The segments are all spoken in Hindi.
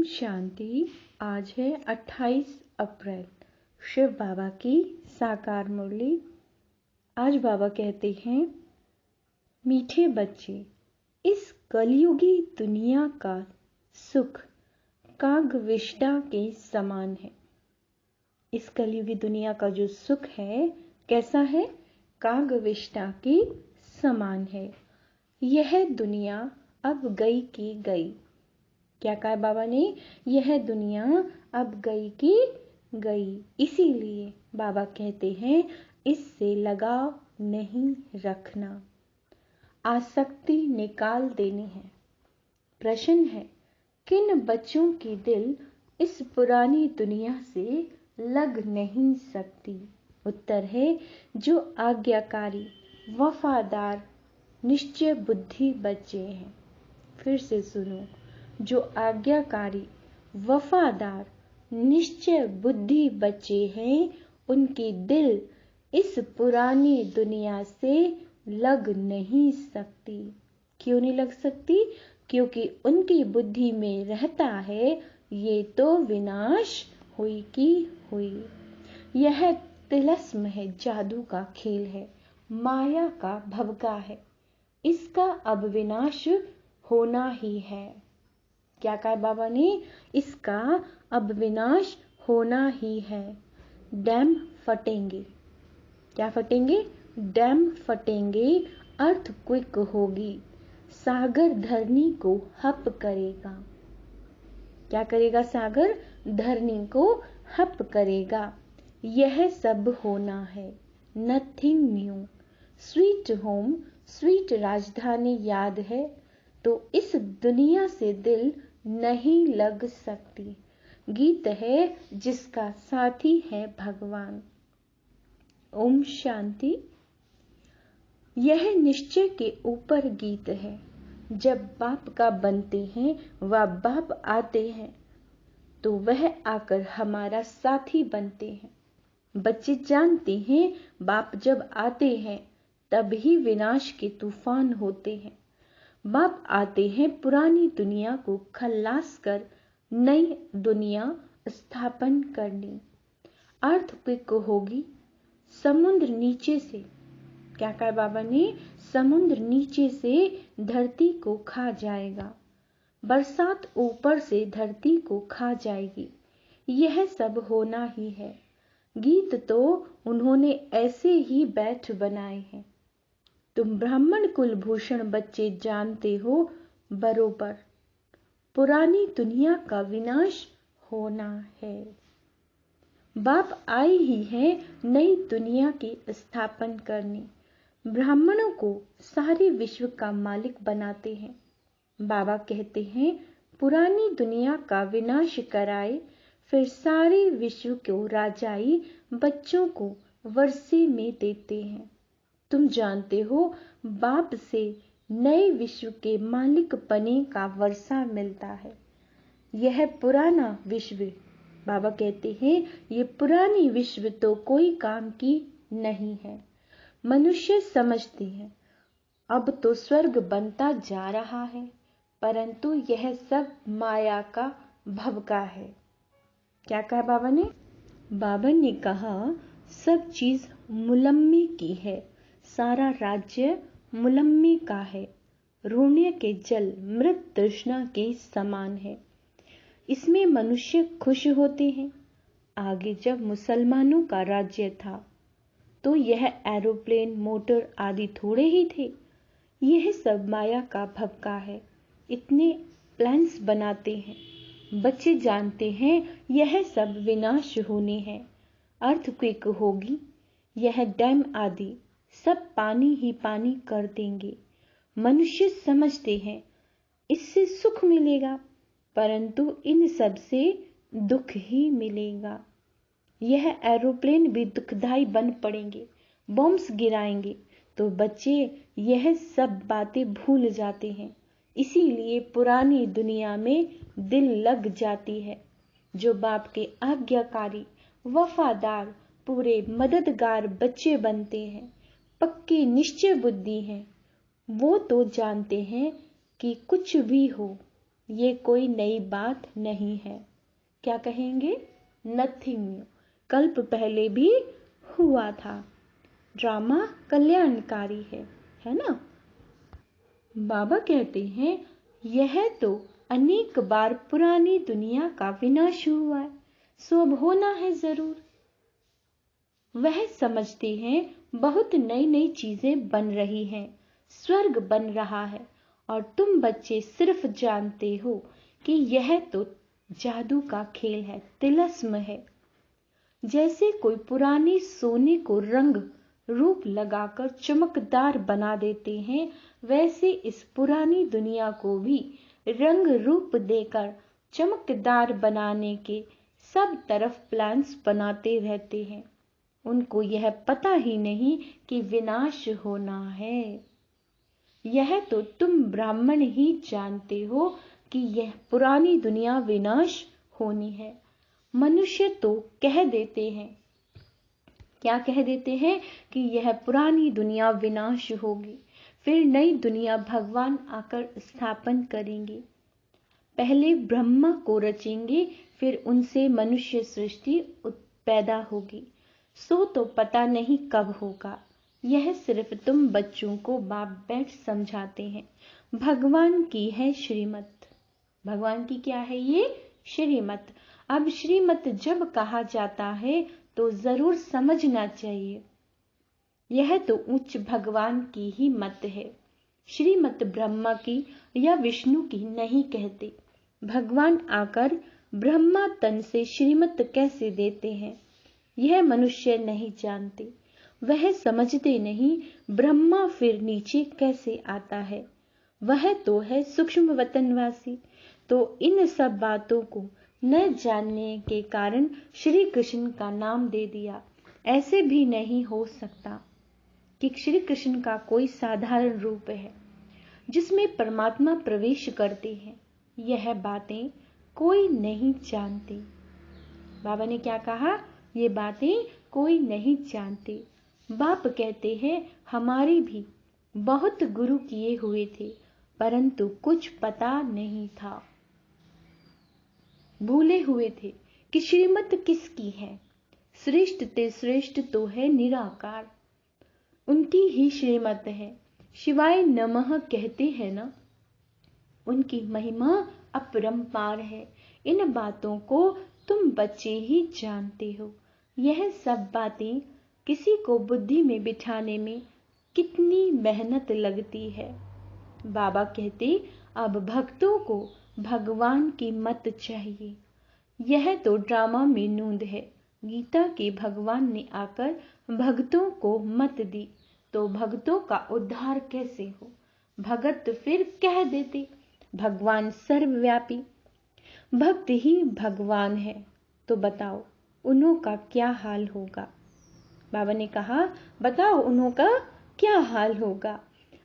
शांति। आज है 28 अप्रैल, शिव बाबा की साकार मुरली। आज बाबा कहते हैं, मीठे बच्चे, इस कलयुगी दुनिया का सुख कागविष्टा के समान है। इस कलयुगी दुनिया का जो सुख है कैसा है? कागविष्टा के समान है। यह दुनिया अब गई की गई। क्या कहा बाबा ने? यह दुनिया अब गई की गई। इसीलिए बाबा कहते हैं, इससे लगाव नहीं रखना, आसक्ति निकाल देनी है। प्रश्न है, किन बच्चों की दिल इस पुरानी दुनिया से लग नहीं सकती? उत्तर है, जो आज्ञाकारी, वफादार, निश्चय बुद्धि बच्चे हैं। फिर से सुनो, जो आज्ञाकारी, वफादार, निश्चय बुद्धि बच्चे हैं, उनकी दिल इस पुरानी दुनिया से लग नहीं सकती। क्यों नहीं लग सकती? क्योंकि उनकी बुद्धि में रहता है, ये तो विनाश हुई की हुई। यह तिलस्म है, जादू का खेल है, माया का भवका है। इसका अब विनाश होना ही है। क्या कहा बाबा ने? इसका अब विनाश होना ही है। डैम फटेंगे। क्या फटेंगे? डैम फटेंगे, अर्थक्वेक होगी, सागर धरनी को हप करेगा। क्या करेगा? सागर धरनी को हप करेगा। यह सब होना है, nothing new. Sweet home, sweet राजधानी याद है तो इस दुनिया से दिल नहीं लग सकती। गीत है जिसका साथी है भगवान। ओम शांति। यह निश्चय के ऊपर गीत है। जब बाप का बनते हैं व बाप आते हैं तो वह आकर हमारा साथी बनते हैं। बच्चे जानते हैं, बाप जब आते हैं तब ही विनाश के तूफान होते हैं। बाप आते हैं पुरानी दुनिया को खल्लास कर नई दुनिया स्थापन करने। अर्थक्वेक होगी, समुद्र नीचे से। क्या कहा बाबा ने? समुद्र नीचे से धरती को खा जाएगा, बरसात ऊपर से धरती को खा जाएगी। यह सब होना ही है। गीत तो उन्होंने ऐसे ही बैठ बनाए हैं। तुम ब्राह्मण कुलभूषण बच्चे जानते हो बरोबर, पुरानी दुनिया का विनाश होना है। बाप आए ही है नई दुनिया की स्थापन करने। ब्राह्मणों को सारे विश्व का मालिक बनाते हैं। बाबा कहते हैं, पुरानी दुनिया का विनाश कराए, फिर सारे विश्व को राजाई बच्चों को वर्षे में देते हैं। तुम जानते हो, बाप से नए विश्व के मालिक बने का वर्षा मिलता है। यह पुराना विश्व, बाबा कहते हैं, ये पुरानी विश्व तो कोई काम की नहीं है। मनुष्य समझते हैं अब तो स्वर्ग बनता जा रहा है, परंतु यह सब माया का भवका है। क्या कहा बाबा ने? बाबा ने कहा, सब चीज मुलम्मे की है, सारा राज्य मुलम्मे का है। रोने के जल मृत तृष्णा के समान है। इसमें मनुष्य खुश होते हैं। आगे जब मुसलमानों का राज्य था तो यह एरोप्लेन, मोटर आदि थोड़े ही थे। यह सब माया का भवका है। इतने प्लान्स बनाते हैं। बच्चे जानते हैं यह सब विनाश होने हैं। अर्थक्वेक होगी, यह डैम आदि सब पानी ही पानी कर देंगे। मनुष्य समझते हैं इससे सुख मिलेगा, परंतु इन सब से दुख ही मिलेगा। यह एरोप्लेन भी दुखदाई बन पड़ेंगे, बॉम्ब्स गिराएंगे, तो बच्चे यह सब बातें भूल जाते हैं। इसीलिए पुरानी दुनिया में दिल लग जाती है। जो बाप के आज्ञाकारी, वफादार, पूरे मददगार बच्चे बनते हैं, पक्की निश्चय बुद्धि हैं, वो तो जानते हैं कि कुछ भी हो, ये कोई नई बात नहीं है। क्या कहेंगे? नथिंग न्यू, कल्प पहले भी हुआ था। ड्रामा कल्याणकारी है ना? बाबा कहते हैं यह तो अनेक बार पुरानी दुनिया का विनाश हुआ है, सो अब होना है जरूर। वह समझते हैं बहुत नई नई चीजें बन रही हैं, स्वर्ग बन रहा है, और तुम बच्चे सिर्फ जानते हो कि यह तो जादू का खेल है, तिलस्म है। जैसे कोई पुराने सोने को रंग रूप लगाकर चमकदार बना देते हैं, वैसे इस पुरानी दुनिया को भी रंग रूप देकर चमकदार बनाने के सब तरफ प्लान्स बनाते रहते हैं। उनको यह पता ही नहीं कि विनाश होना है। यह तो तुम ब्राह्मण ही जानते हो कि यह पुरानी दुनिया विनाश होनी है। मनुष्य तो कह देते हैं, क्या कह देते हैं? कि यह पुरानी दुनिया विनाश होगी, फिर नई दुनिया भगवान आकर स्थापन करेंगे। पहले ब्रह्मा को रचेंगे, फिर उनसे मनुष्य सृष्टि पैदा होगी। सो तो पता नहीं कब होगा। यह सिर्फ तुम बच्चों को बाप बैठ समझाते हैं। भगवान की है श्रीमत। भगवान की क्या है? ये श्रीमत। अब श्रीमत जब कहा जाता है तो जरूर समझना चाहिए, यह तो उच्च भगवान की ही मत है। श्रीमत ब्रह्मा की या विष्णु की नहीं कहते। भगवान आकर ब्रह्मा तन से श्रीमत कैसे देते हैं, यह मनुष्य नहीं जानते। वह समझते नहीं ब्रह्मा फिर नीचे कैसे आता है। वह तो है सूक्ष्म वतनवासी। तो इन सब बातों को न जानने के कारण श्री कृष्ण का नाम दे दिया। ऐसे भी नहीं हो सकता कि श्री कृष्ण का कोई साधारण रूप है जिसमें परमात्मा प्रवेश करते हैं। यह बातें कोई नहीं जानते। बाबा ने क्या कहा? ये बातें कोई नहीं जानते। बाप कहते हैं हमारे भी बहुत गुरु किए हुए थे, परंतु कुछ पता नहीं था। भूले हुए थे कि श्रीमत किसकी है। श्रेष्ठ ते श्रेष्ठ तो है निराकार, उनकी ही श्रीमत है। शिवाय नमः कहते हैं ना, उनकी महिमा अपरंपार है। इन बातों को तुम बच्चे ही जानते हो। यह सब बातें किसी को बुद्धि में बिठाने में कितनी मेहनत लगती है। बाबा कहते अब भक्तों को भगवान की मत चाहिए। यह तो ड्रामा में नूंद है। गीता के भगवान ने आकर भक्तों को मत दी तो भक्तों का उद्धार कैसे हो। भगत फिर कह देते भगवान सर्वव्यापी, भक्त ही भगवान है। तो बताओ उन्हों का क्या हाल होगा। बाबा ने कहा बताओ उन्हों का क्या हाल होगा।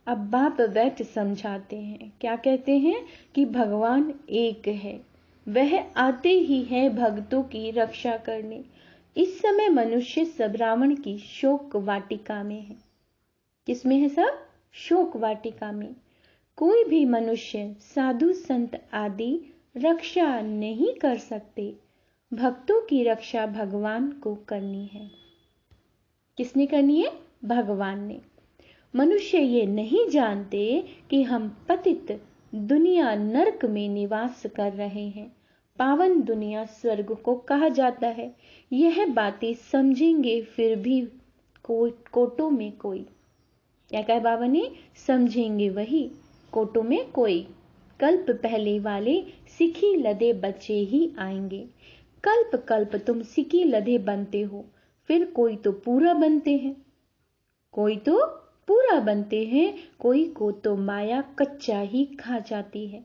अब बाप बैठ समझाते हैं। क्या कहते हैं? कि भगवान एक है, वह आते ही है भक्तों की रक्षा करने। इस समय मनुष्य सब रावण की शोक वाटिका में है। किसमें है सब? शोक वाटिका में। कोई भी मनुष्य साधु संत आदि रक्षा नहीं कर सकते। भक्तों की रक्षा भगवान को करनी है। किसने करनी है? भगवान ने। मनुष्य ये नहीं जानते कि हम पतित दुनिया नरक में निवास कर रहे हैं। पावन दुनिया स्वर्ग को कहा जाता है। यह बातें समझेंगे फिर भी कोटों में कोई। क्या कहा बाबा ने? समझेंगे वही, कोटों में कोई। कल्प पहले वाले सिखी लदे बच्चे ही आएंगे। कल्प कल्प तुम सिखी लदे बनते हो, फिर कोई तो पूरा बनते हैं, कोई तो पूरा बनते हैं, कोई को तो माया कच्चा ही खा जाती है।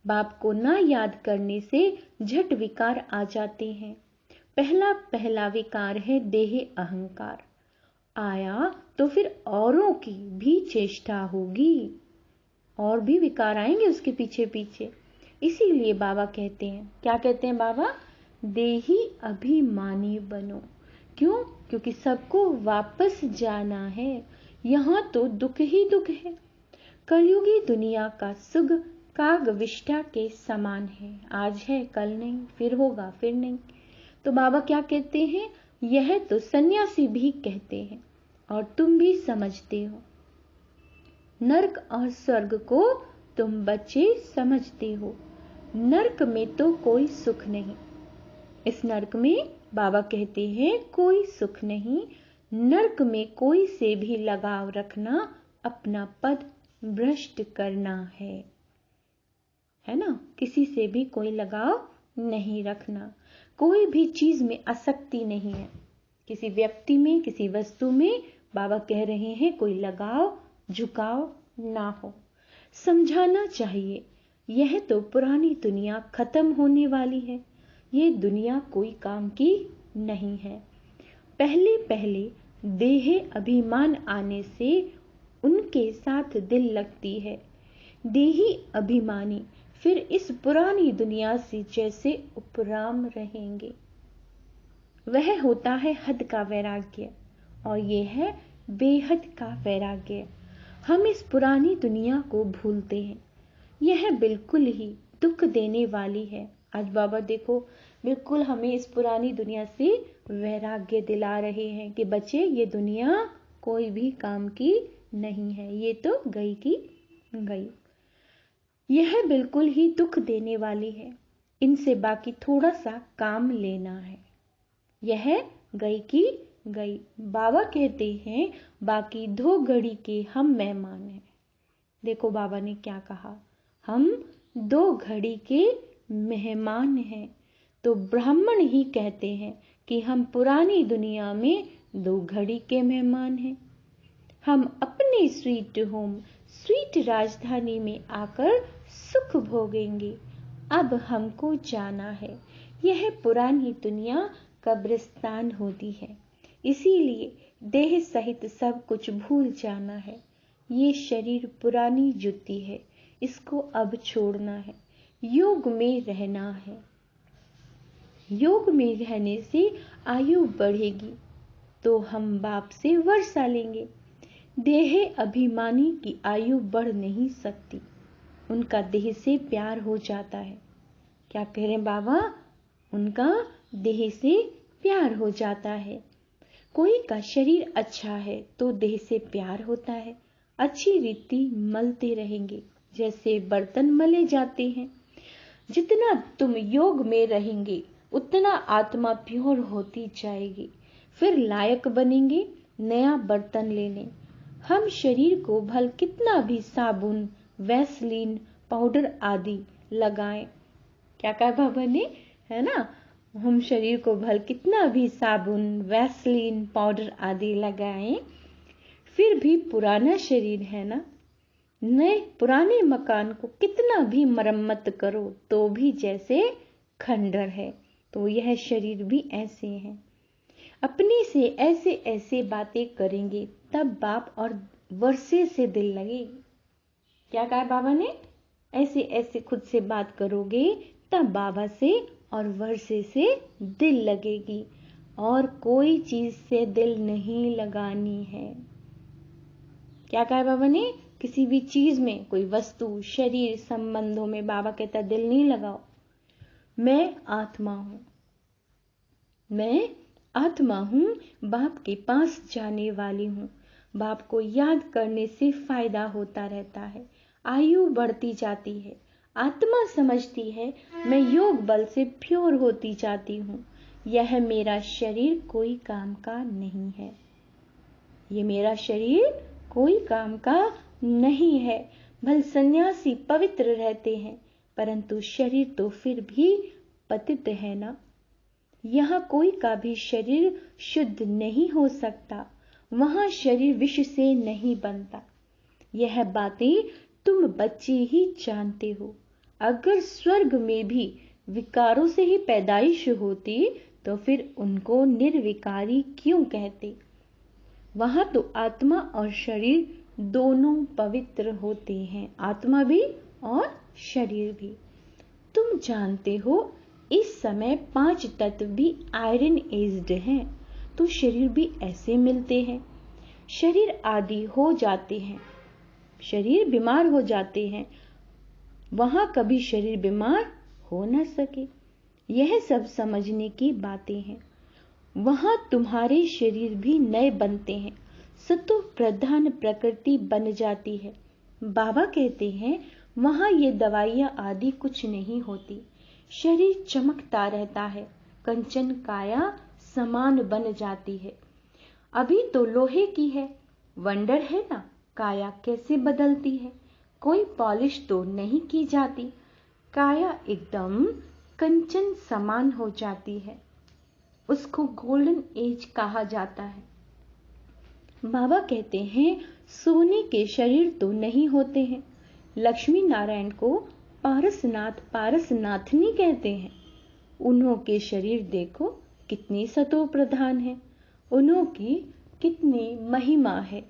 बाप को ना याद करने से झट विकार आ जाते हैं। पहला पहला विकार है देह अहंकार। आया तो फिर औरों की भी चेष्टा होगी, और भी विकार आएंगे उसके पीछे पीछे। इसीलिए बाबा कहते हैं, क्या कहते हैं बाबा? देही अभिमानी बनो। क्यों? क्योंकि सबको वापस जाना है। यहाँ तो दुख ही दुख है। कलयुगी दुनिया का सुख काग विष्ठा के समान है, आज है कल नहीं, फिर होगा फिर नहीं। तो बाबा क्या कहते हैं, यह तो सन्यासी भी कहते हैं और तुम भी समझते हो। नरक और स्वर्ग को तुम बच्चे समझते हो। नरक में तो कोई सुख नहीं, इस नरक में बाबा कहते हैं कोई सुख नहीं। नरक में कोई से भी लगाव रखना अपना पद भ्रष्ट करना है ना। किसी से भी कोई लगाव नहीं रखना, कोई भी चीज में आसक्ति नहीं है, किसी व्यक्ति में, किसी वस्तु में बाबा कह रहे हैं कोई लगाव झुकाव ना हो। समझाना चाहिए, यह तो पुरानी दुनिया खत्म होने वाली है, ये दुनिया कोई काम की नहीं है। पहले पहले देह अभिमान आने से उनके साथ दिल लगती है। देही अभिमानी फिर इस पुरानी दुनिया से जैसे उपराम रहेंगे। वह होता है हद का वैराग्य और ये है बेहद का वैराग्य। हम इस पुरानी दुनिया को भूलते हैं, यह बिल्कुल ही दुख देने वाली है। आज बाबा देखो बिल्कुल हमें इस पुरानी दुनिया से वैराग्य दिला रहे हैं कि बच्चे ये दुनिया कोई भी काम की नहीं है, ये तो गई की गई। यह बिल्कुल ही दुख देने वाली है, इनसे बाकी थोड़ा सा काम लेना है। यह गई की गई। बाबा कहते हैं बाकी 2 घड़ी के हम मेहमान हैं। देखो बाबा ने क्या कहा, हम 2 घड़ी के मेहमान हैं। तो ब्राह्मण ही कहते हैं कि हम पुरानी दुनिया में 2 घड़ी के मेहमान हैं। हम अपने स्वीट होम, स्वीट राजधानी में आकर सुख भोगेंगे। अब हमको जाना है, यह पुरानी दुनिया कब्रिस्तान होती है, इसीलिए देह सहित सब कुछ भूल जाना है। ये शरीर पुरानी जुत्ती है, इसको अब छोड़ना है, योग में रहना है। योग में रहने से आयु बढ़ेगी तो हम बाप से वर्षा लेंगे। देह अभिमानी की आयु बढ़ नहीं सकती, उनका देह से प्यार हो जाता है। क्या कह रहे हैं बाबा, उनका देह से प्यार हो जाता है। कोई का शरीर अच्छा है तो देह से प्यार होता है, अच्छी रीति मलते रहेंगे जैसे बर्तन मले जाते हैं। जितना तुम योग में रहेंगे उतना आत्मा प्योर होती जाएगी, फिर लायक बनेंगे नया बर्तन लेने। हम शरीर को भल कितना भी साबुन, वैसलीन, पाउडर आदि लगाएं, क्या कहा बाबा ने, है ना, हम शरीर को भल कितना भी साबुन, वैसलीन, पाउडर आदि लगाएं, फिर भी पुराना शरीर है ना। नए पुराने मकान को कितना भी मरम्मत करो तो भी जैसे खंडर है, तो यह शरीर भी ऐसे हैं। अपने से ऐसे ऐसे बातें करेंगे तब बाप और वर्षे से दिल लगेगी। क्या कहा बाबा ने, ऐसे ऐसे खुद से बात करोगे तब बाबा से और वर्षे से दिल लगेगी, और कोई चीज से दिल नहीं लगानी है। क्या कहा बाबा ने, किसी भी चीज में, कोई वस्तु, शरीर, संबंधों में बाबा कहता दिल नहीं लगाओ। मैं आत्मा हूं, मैं आत्मा हूं, बाप के पास जाने वाली हूं। बाप को याद करने से फायदा होता रहता है, आयु बढ़ती जाती है। आत्मा समझती है मैं योग बल से प्योर होती जाती हूँ। यह मेरा शरीर कोई काम का नहीं है, ये मेरा शरीर कोई काम का नहीं है। भल सन्यासी पवित्र रहते हैं परंतु शरीर तो फिर भी पतित है ना। यहाँ कोई का भी शरीर शुद्ध नहीं हो सकता, वहां शरीर विष से नहीं बनता। यह बातें तुम बच्चे ही जानते हो। अगर स्वर्ग में भी विकारों से ही पैदाइश होती तो फिर उनको निर्विकारी क्यों कहते। वहां तो आत्मा और शरीर दोनों पवित्र होते हैं, आत्मा भी और शरीर भी। तुम जानते हो इस समय 5 तत्व भी आयरन एज्ड हैं, तो शरीर भी ऐसे मिलते हैं। शरीर आदि हो जाते हैं, शरीर बीमार हो जाते हैं, वहां कभी शरीर बीमार हो न सके। यह सब समझने की बातें हैं। वहां तुम्हारे शरीर भी नए बनते हैं, सतो प्रधान प्रकृति बन जाती है। बाबा कहते हैं वहां ये दवाइयां आदि कुछ नहीं होती, शरीर चमकता रहता है, कंचन काया समान बन जाती है। अभी तो लोहे की है, वंडर है ना काया कैसे बदलती है। कोई पॉलिश तो नहीं की जाती, काया एकदम कंचन समान हो जाती है। उसको गोल्डन एज कहा जाता है। बाबा कहते हैं सोने के शरीर तो नहीं होते हैं। लक्ष्मी नारायण को पारसनाथ पारसनाथनी कहते हैं। उन्हों के शरीर देखो कितनी सतो प्रधान है, उन्हों की कितनी महिमा है।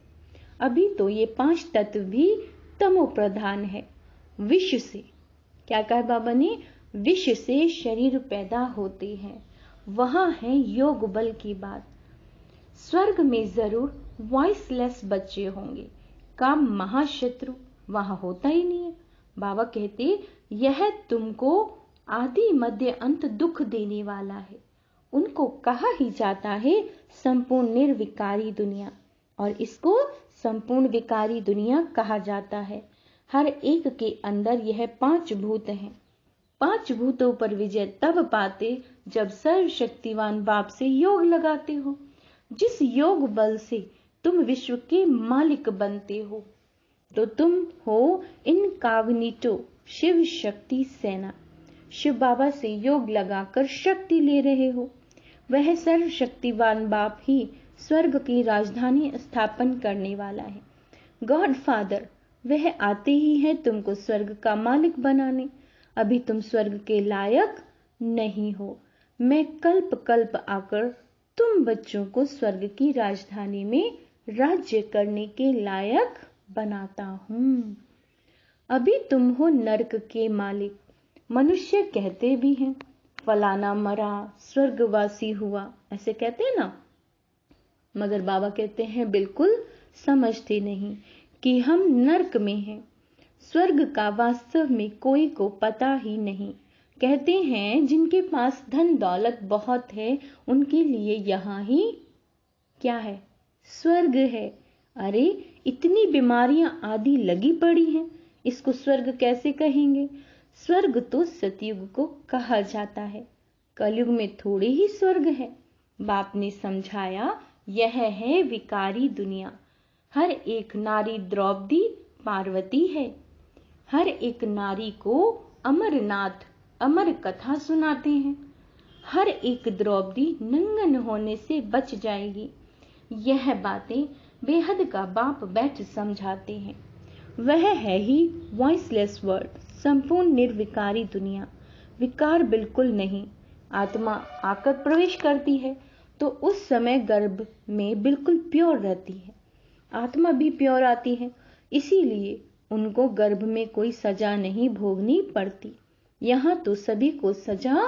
अभी तो ये 5 तत्व भी तमो प्रधान है। विष से, क्या कहा बाबा ने, विष से शरीर पैदा होते हैं। वहां है योग बल की बात। स्वर्ग में जरूर वॉइसलेस बच्चे होंगे, काम महाशत्रु वहां होता ही नहीं है। बाबा कहते यह तुमको आदि मध्य अंत दुख देने वाला है। उनको कहा ही जाता है संपूर्ण निर्विकारी दुनिया, और इसको संपूर्ण विकारी दुनिया कहा जाता है। हर एक के अंदर यह 5 भूत हैं। 5 भूतों पर विजय तब पाते जब सर्वशक्तिवान बाप से योग लगाते हो। जिस योग बल से तुम विश्व के मालिक बनते हो, तो तुम हो इनकॉग्निटो शिव शक्ति सेना। शिव बाबा से योग लगाकर शक्ति ले रहे हो। वह सर्वशक्तिवान बाप ही स्वर्ग की राजधानी स्थापन करने वाला है। गॉड फादर वह आते ही है तुमको स्वर्ग का मालिक बनाने। अभी तुम स्वर्ग के लायक नहीं हो। मैं कल्प कल्प आकर तुम बच्चों को स्वर्ग की राजधानी में राज्य करने के लायक बनाता हूं। अभी तुम हो नरक के मालिक। मनुष्य कहते भी हैं फलाना मरा स्वर्गवासी हुआ, ऐसे कहते हैं ना, मगर बाबा कहते हैं बिल्कुल समझते नहीं कि हम नरक में हैं। स्वर्ग का वास्तव में कोई को पता ही नहीं। कहते हैं जिनके पास धन दौलत बहुत है उनके लिए यहाँ ही क्या है, स्वर्ग है। अरे इतनी बीमारियां आदि लगी पड़ी हैं, इसको स्वर्ग कैसे कहेंगे। स्वर्ग तो सतयुग को कहा जाता है, कलयुग में थोड़ी ही स्वर्ग है। बाप ने समझाया यह है विकारी दुनिया। हर एक नारी द्रौपदी पार्वती है। हर एक नारी को अमरनाथ अमर कथा सुनाते हैं। हर एक द्रौपदी नंगन होने से बच जाएगी। यह बातें बेहद का बाप बैठ समझाते हैं। वह है ही वॉइसलेस वर्ड, संपूर्ण निर्विकारी दुनिया। विकार बिल्कुल नहीं। आत्मा आकर प्रवेश करती है तो उस समय गर्भ में बिल्कुल प्योर रहती है। आत्मा भी प्योर आती है, इसीलिए उनको गर्भ में कोई सजा नहीं भोगनी पड़ती। यहाँ तो सभी को सजा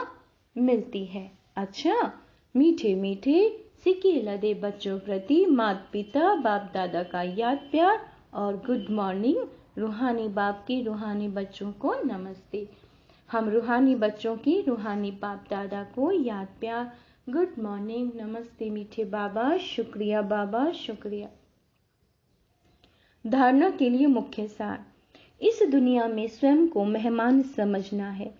मिलती है। अच्छा, मीठे मीठे सिक्के लदे बच्चों प्रति माता पिता बाप दादा का याद प्यार और गुड मॉर्निंग। रूहानी बाप के रूहानी बच्चों को नमस्ते। हम रूहानी बच्चों की रूहानी बाप दादा को याद प्यार, गुड मॉर्निंग, नमस्ते मीठे बाबा, शुक्रिया बाबा, शुक्रिया। धारणा के लिए मुख्य सार। इस दुनिया में स्वयं को मेहमान समझना है।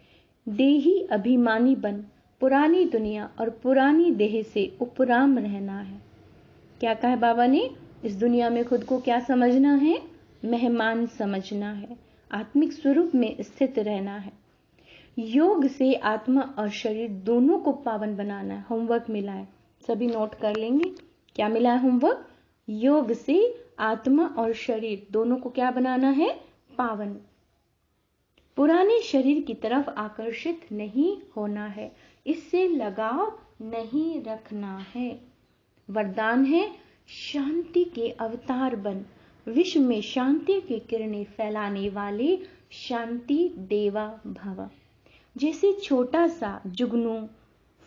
देही अभिमानी बन पुरानी दुनिया और पुरानी देह से उपराम रहना है। क्या कहा बाबा ने, इस दुनिया में खुद को क्या समझना है, मेहमान समझना है। आत्मिक स्वरूप में स्थित रहना है। योग से आत्मा और शरीर दोनों को पावन बनाना है। होमवर्क मिला है, सभी नोट कर लेंगे। क्या मिला है होमवर्क? योग से आत्मा और शरीर दोनों को क्या बनाना है, पावन। पुराने शरीर की तरफ आकर्षित नहीं होना है, इससे लगाव नहीं रखना है। वरदान है शांति के अवतार बन, विश्व में शांति की किरणें फैलाने वाले शांति देवा भव। जैसे छोटा सा जुगनू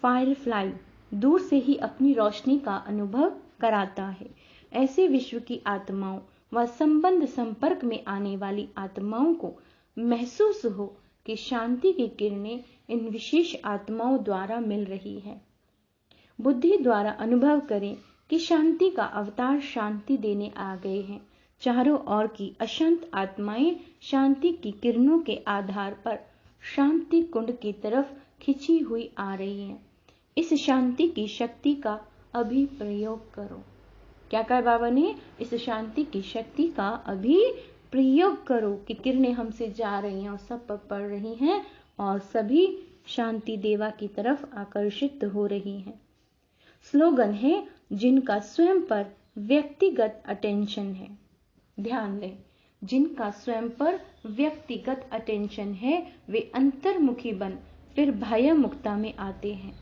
फायरफ्लाई दूर से ही अपनी रोशनी का अनुभव कराता है, ऐसे विश्व की आत्माओं व संबंध संपर्क में आने वाली आत्माओं को महसूस हो कि शांति की किरणें इन विशेष आत्माओं द्वारा मिल रही है। बुद्धि द्वारा अनुभव करें कि शांति का अवतार शांति देने आ गए हैं। चारों ओर की अशांत आत्माएं शांति की किरणों के आधार पर शांति कुंड की तरफ खिंची हुई आ रही हैं। इस शांति की शक्ति का अभी प्रयोग करो। क्या कहा बाबा ने? इस शांति की शक्ति का अभी प्रयोग करो कि किरणें हमसे जा रही हैं और सब पर पड़ रही हैं और सभी शांति देवा की तरफ आकर्षित हो रही हैं। स्लोगन है, जिनका स्वयं पर व्यक्तिगत अटेंशन है। ध्यान दें, जिनका स्वयं पर व्यक्तिगत अटेंशन है वे अंतर्मुखी बन फिर बाह्य मुक्ता में आते हैं।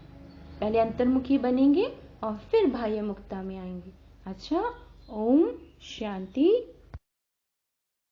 पहले अंतर्मुखी बनेंगे और फिर बाह्य मुक्ता में आएंगे। अच्छा, ओम शांति।